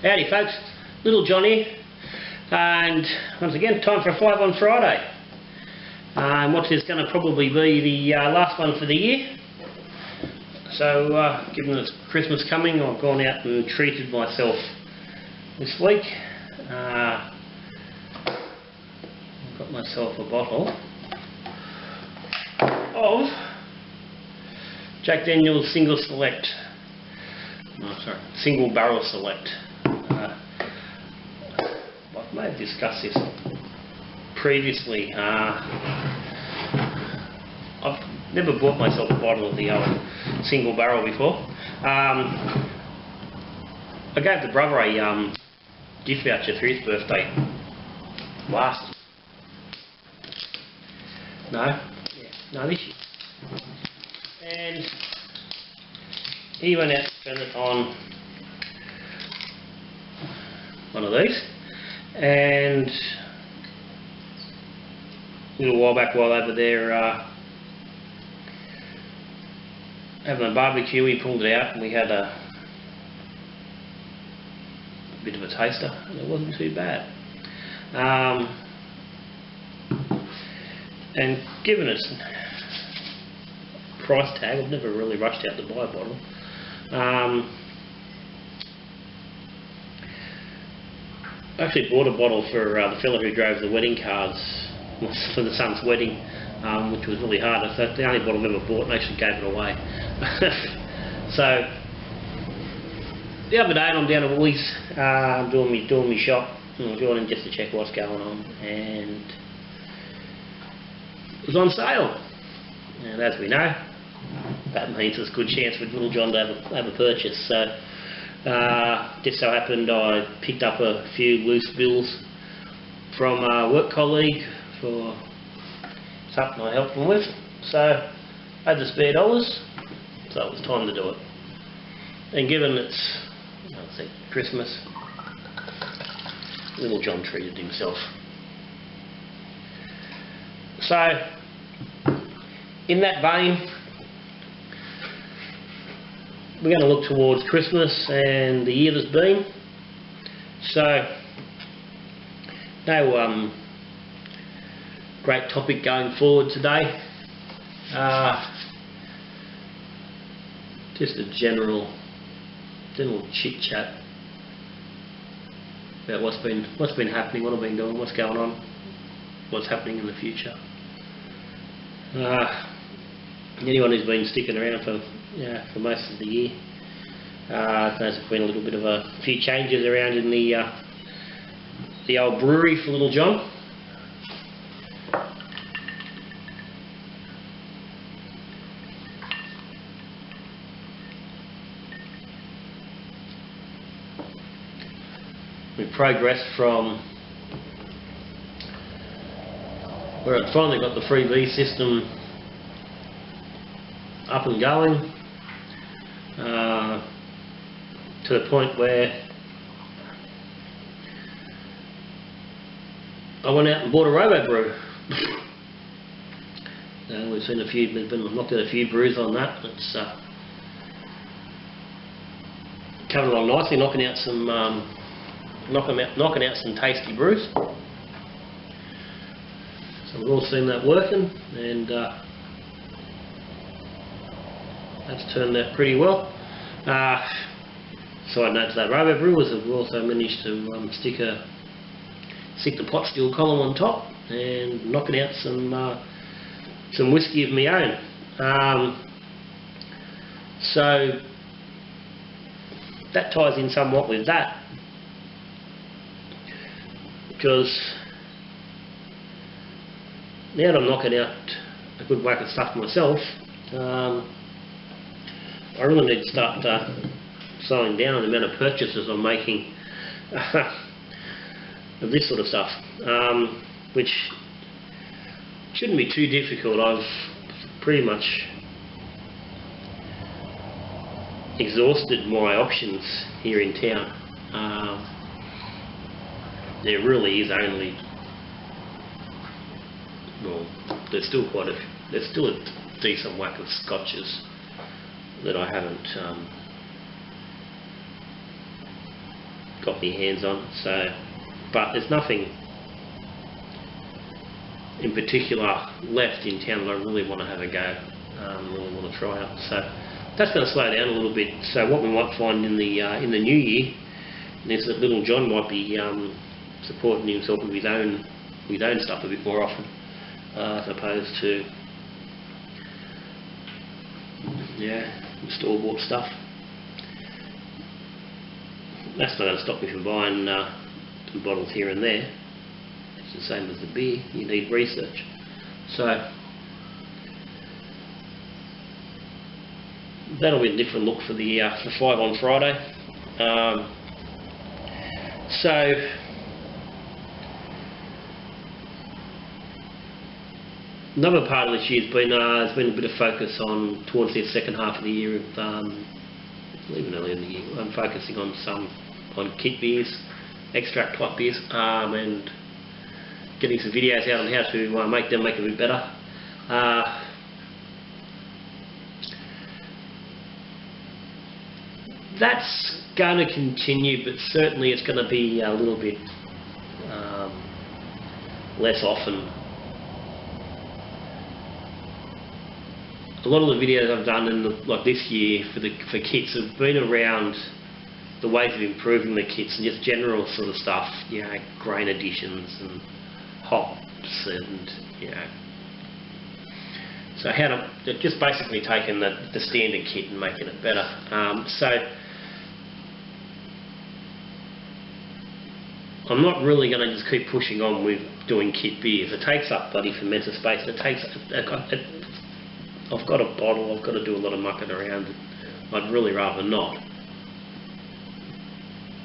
Howdy folks, Little John here, and once again time for a 5 on Friday. What is going to probably be the last one for the year. So given it's Christmas coming, I've gone out and treated myself this week. I've got myself a bottle of Jack Daniel's Single Barrel Select. I may have discussed this previously. I've never bought myself a bottle of the old single barrel before. I gave the brother a gift voucher for his birthday this year. And he went out and spent it on one of these. And a little while back, while over there having a barbecue, we pulled it out and we had a bit of a taster, and it wasn't too bad. And given its price tag, I've never really rushed out to buy a bottle. I actually bought a bottle for the fella who drove the wedding cards for the son's wedding, which was really hard. So the only bottle I've ever bought, and actually gave it away. So the other day I'm down at Woolies doing my shop, joining just to check what's going on, and it was on sale. And as we know, that means there's a good chance for Little John to have a purchase. So just so happened I picked up a few loose bills from a work colleague for something I helped them with. So I had the spare dollars, so it was time to do it. And given it's Christmas, Little John treated himself. So in that vein, we're going to look towards Christmas and the year that's been. So no great topic going forward today. Just a general chit chat about what's been happening, what I've been doing, what's going on, what's happening in the future. Anyone who's been sticking around for most of the year knows there's been a little bit of a few changes around in the old brewery for Little John. We progressed from where I'd finally got the freebie system up and going, to the point where I went out and bought a robo brew. We've been knocked out a few brews on that. It's coming along nicely, knocking out some tasty brews. So we've all seen that working, and that's turned out pretty well. Side note to that, robo brewers have also managed to stick the pot still column on top and knocking out some whiskey of my own. So that ties in somewhat with that, because now that I'm knocking out a good whack of stuff myself, I really need to start slowing down on the amount of purchases I'm making of this sort of stuff, which shouldn't be too difficult. I've pretty much exhausted my options here in town. There really is only, well, there's still a decent whack of scotches that I haven't got my hands on. So, but there's nothing in particular left in town that I really want to have a go, really want to try out. So that's going to slow down a little bit. So what we might find in the new year is that little John might be supporting himself with his own stuff a bit more often, as opposed to store-bought stuff. That's not going to stop me from buying 2 bottles here and there. It's the same as the beer. You need research. So that'll be a different look for the for 5 on Friday. So another part of this year has been a bit of focus on towards the second half of the year, even earlier in the year. I'm focusing on kit beers, extract type beers, and getting some videos out on how to make them a bit better. That's going to continue, but certainly it's going to be a little bit less often. A lot of the videos I've done like this year for kits have been around the ways of improving the kits and just general sort of stuff, grain additions and hops and so how to just basically taking the standard kit and making it better. So I'm not really going to just keep pushing on with doing kit beers. It takes up bloody fermenter space. I've got a bottle. I've got to do a lot of mucking around. I'd really rather not.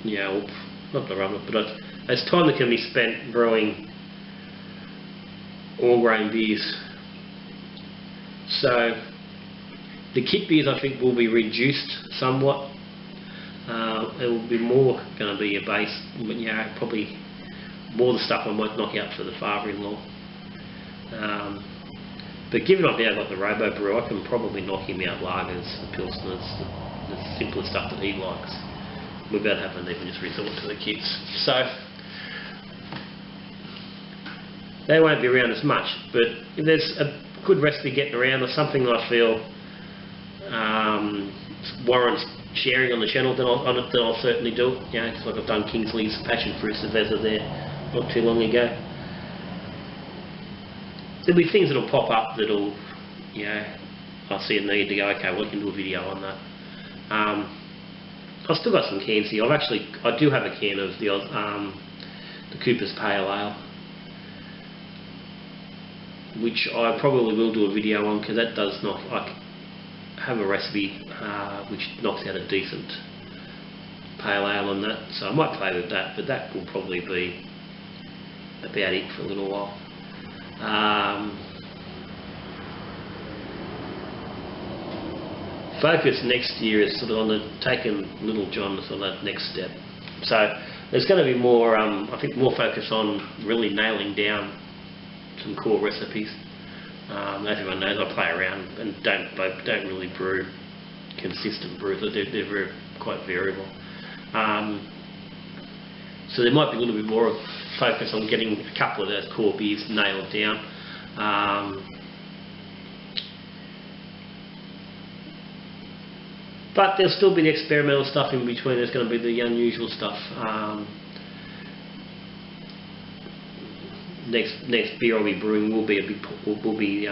Not rather, but it's time that can be spent brewing all grain beers. So the kit beers I think will be reduced somewhat. It will be more going to be a base, but probably more the stuff I might knock out for the father-in-law. But given I've now got the Robo Brew, I can probably knock him out lagers, the pilsners, the simpler stuff that he likes, without having to even just resort to the kits. So they won't be around as much, but if there's a good recipe getting around or something that I feel warrants sharing on the channel, then I'll certainly do it. Just like I've done Kingsley's passion fruit cerveza there not too long ago. There'll be things that'll pop up that'll, I'll see a need to go, okay, well, I can do a video on that. I've still got some cans here. I do have a can of the Cooper's Pale Ale, which I probably will do a video on because that does not, I have a recipe which knocks out a decent pale ale on that, so I might play with that, but that will probably be about it for a little while. Focus next year is sort of on taking Little John to sort of that next step. So there's going to be more, I think, more focus on really nailing down some core recipes. As everyone knows, I play around and don't really brew consistent brews. They're quite variable. So there might be a little bit more of focus on getting a couple of those core beers nailed down. But there'll still be the experimental stuff in between. There's going to be the unusual stuff. Next beer I'll be brewing will be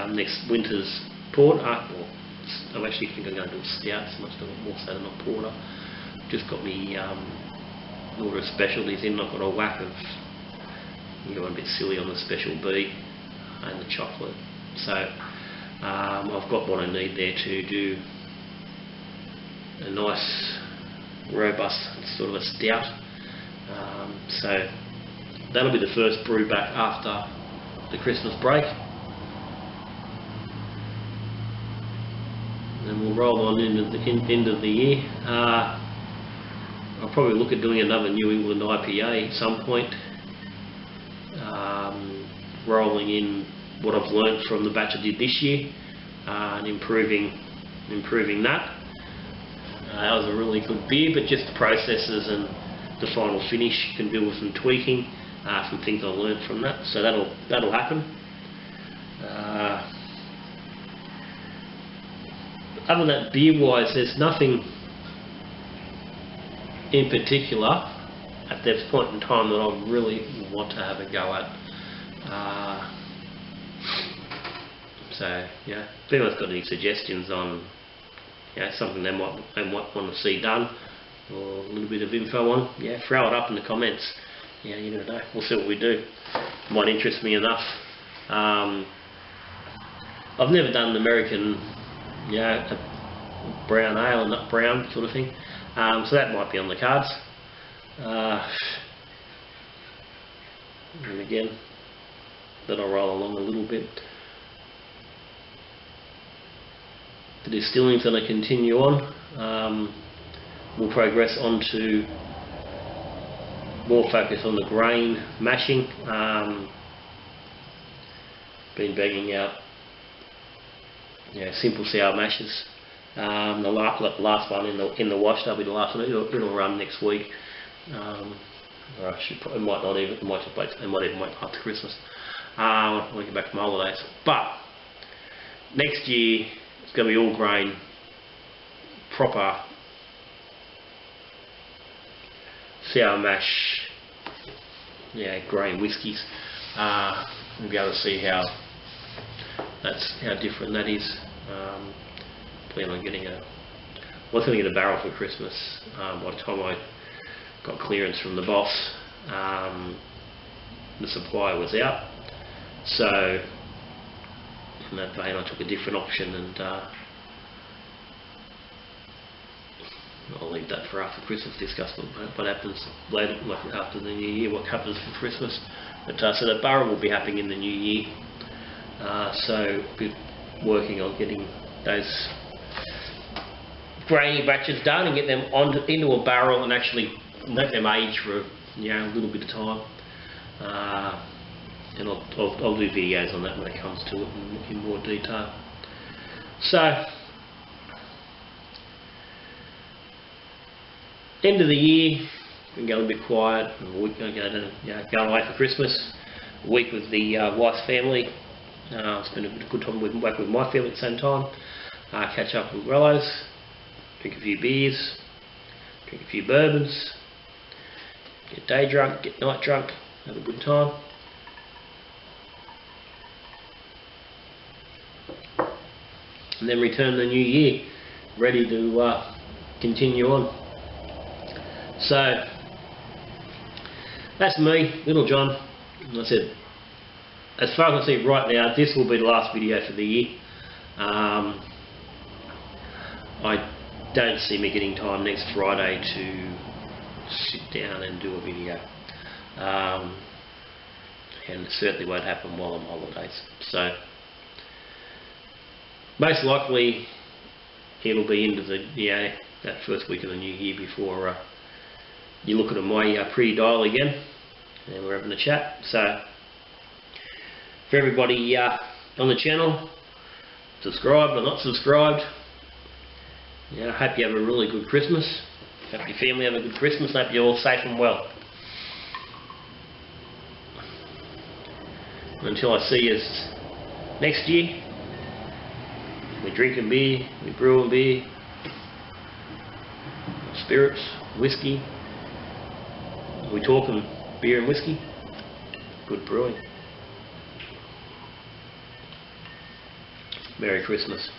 next winter's porter. I actually think I'm going to do a stout, so much more so than a porter. Just got me order of specialties in. I've got a whack of, going a bit silly on the special B and the chocolate. So I've got what I need there to do a nice robust sort of a stout. So that'll be the first brew back after the Christmas break, and we'll roll on into the end of the year. I'll probably look at doing another New England IPA at some point, rolling in what I've learnt from the batch I did this year and improving that. That was a really good beer, but just the processes and the final finish. Can do with some tweaking, some things I learned from that. So that'll happen. Other than that, beer-wise, there's nothing in particular at this point in time that I really want to have a go at. So yeah, if anyone's got any suggestions on something they might want to see done, or a little bit of info on, throw it up in the comments. You never know. We'll see what we do. Might interest me enough. I've never done an American, a brown ale, or nut brown sort of thing. So that might be on the cards. And again, then I'll roll along a little bit. The distilling's going to continue on. We'll progress on to more focus on the grain mashing. Been banging out simple sour mashes. The last one in the wash, that'll be the last one. It'll run next week. Or I should probably, might not even. It might just wait. It might even wait after Christmas. When we get back from holidays. But next year it's going to be all grain, proper sour mash, grain whiskies. We'll be able to see how different that is. Plan on getting I was going to get a barrel for Christmas. By the time I got clearance from the boss, the supplier was out. So in that vein, I took a different option, and I'll leave that for after Christmas. Discuss what happens later, after the new year, what happens for Christmas. But so the barrel will be happening in the new year. So we'll be working on getting those grainy batches done and get them into a barrel and actually let them age for a little bit of time. And I'll do videos on that when it comes to it in more detail. So end of the year, been going a bit quiet. A week going away for Christmas. A week with the wife's family. Spend a good time back with my family at the same time. Catch up with Rellos, drink a few beers, drink a few bourbons, get day drunk, get night drunk, have a good time. And then return the new year, ready to continue on. So that's me, Little John. And I said, as far as I see right now, this will be the last video for the year. I don't see me getting time next Friday to sit down and do a video. And it certainly won't happen while I'm on holidays. So most likely it'll be into the that first week of the new year before you look at my pretty dial again and we're having a chat. So for everybody on the channel, subscribed or not subscribed, I hope you have a really good Christmas. Hope your family have a good Christmas. Hope you're all safe and well. Until I see you next year, we're drinking beer, we're brewing beer, spirits, whiskey. We're talking beer and whiskey. Good brewing. Merry Christmas.